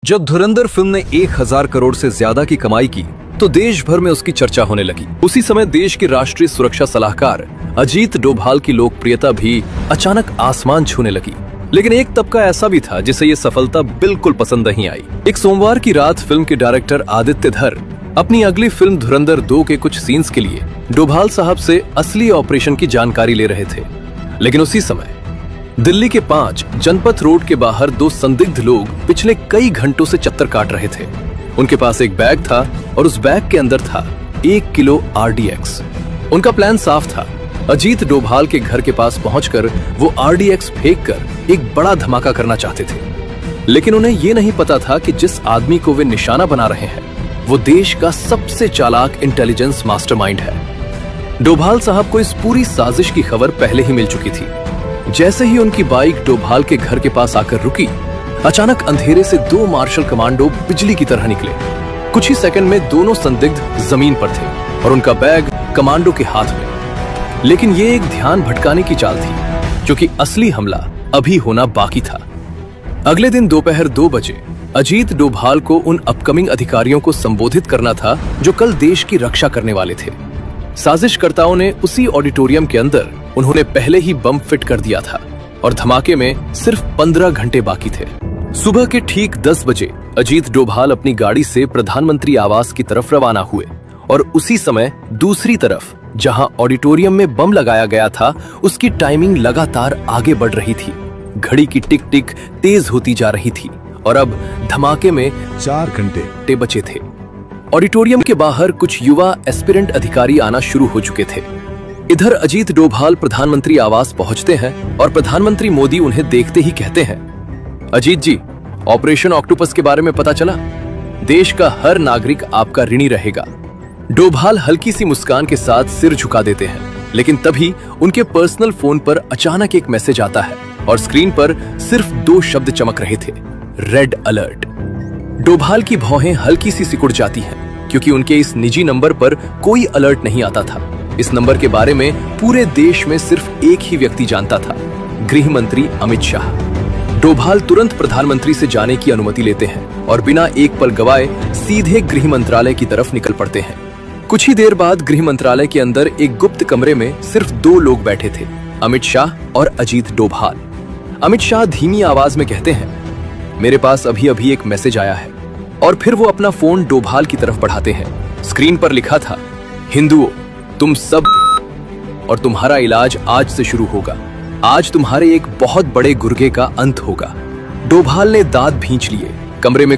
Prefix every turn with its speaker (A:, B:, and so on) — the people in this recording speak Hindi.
A: जब धुरंधर फिल्म ने 1000 करोड़ से ज्यादा की कमाई की तो देश भर में उसकी चर्चा होने लगी। उसी समय देश के राष्ट्रीय सुरक्षा सलाहकार अजीत डोभाल की लोकप्रियता भी अचानक आसमान छूने लगी। लेकिन एक तबका ऐसा भी था जिसे ये सफलता बिल्कुल पसंद नहीं आई। एक सोमवार की रात फिल्म के डायरेक्टर आदित्य धर अपनी अगली फिल्म धुरंधर 2 के कुछ सीन्स के लिए डोभाल साहब से असली ऑपरेशन की जानकारी ले रहे थे। लेकिन उसी समय दिल्ली के 5 जनपथ रोड के बाहर 2 संदिग्ध लोग पिछले कई घंटों से चक्कर काट रहे थे। उनके पास एक बैग था और उस बैग के अंदर था 1 किलो RDX। उनका प्लान साफ था, अजीत डोभाल के घर के पास पहुंचकर वो RDX फेंककर एक बड़ा धमाका करना चाहते थे। लेकिन उन्हें ये नहीं पता था कि जिस आदमी को वे निशाना बना रहे हैं वो देश का सबसे चालाक इंटेलिजेंस मास्टरमाइंड है। डोभाल साहब को इस पूरी साजिश की खबर पहले ही मिल चुकी थी। जैसे ही उनकी बाइक डोभाल के घर के पास आकर रुकी, अचानक अंधेरे से 2 मार्शल कमांडो बिजली की तरह निकले। कुछ ही सेकंड में दोनों संदिग्ध जमीन पर थे और उनका बैग कमांडो के हाथ में। लेकिन ये एक ध्यान भटकाने की चाल थी, क्योंकि असली हमला अभी होना बाकी था। अगले दिन दोपहर 2 बजे अजीत डोभाल को उन अपकमिंग अधिकारियों को संबोधित करना था जो कल देश की रक्षा करने वाले थे। साजिशकर्ताओं ने उसी ऑडिटोरियम के अंदर उन्होंने पहले ही बम फिट कर दिया था और धमाके में सिर्फ 15 घंटे बाकी थे। सुबह के ठीक 10 बजे अजीत डोभाल अपनी गाड़ी से प्रधानमंत्री आवास की तरफ रवाना हुए और उसी समय दूसरी तरफ जहां ऑडिटोरियम में बम लगाया गया था उसकी टाइमिंग लगातार आगे बढ़ रही थी। घड़ी की टिक टिक तेज होती जा रही थी और अब धमाके में 4 घंटे बचे थे। ऑडिटोरियम के बाहर कुछ युवा एस्पिरेंट अधिकारी आना शुरू हो चुके थे। इधर अजीत डोभाल प्रधानमंत्री आवास पहुंचते हैं और प्रधानमंत्री मोदी उन्हें देखते ही कहते हैं, अजीत जी, ऑपरेशन ऑक्टोपस के बारे में पता चला? देश का हर नागरिक आपका ऋणी रहेगा। डोभाल हल्की सी मुस्कान के साथ सिर झुका देते हैं, लेकिन तभी उनके पर्सनल फोन पर अचानक एक मैसेज आता है और स्क्रीन पर सिर्फ 2 शब्द चमक रहे थे, रेड अलर्ट। डोभाल की भौहें हल्की सी सिकुड़ जाती हैं, क्योंकि उनके इस निजी नंबर पर कोई अलर्ट नहीं आता था। इस नंबर के बारे में पूरे देश में सिर्फ एक ही व्यक्ति जानता था, गृह मंत्री अमित शाह। डोभाल तुरंत प्रधानमंत्री से जाने की अनुमति लेते हैं और बिना एक पल गवाए सीधे गृह मंत्रालय की तरफ निकल पड़ते हैं। कुछ ही देर बाद गृह मंत्रालय के अंदर एक गुप्त कमरे में सिर्फ 2 लोग बैठे थे, अमित शाह और अजीत डोभाल। अमित शाह धीमी आवाज में कहते हैं, मेरे पास अभी अभी एक मैसेज आया है। और फिर वो अपना फोन डोभाल की तरफ बढ़ाते हैं। स्क्रीन पर लिखा था, हिंदुओं, तुम सब और तुम्हारा इलाज आज से शुरू होगा। आज तुम्हारे एक बहुत बड़े गुर्गे का अंत होगा। डोभाल ने दांत भींच लिए। कमरे में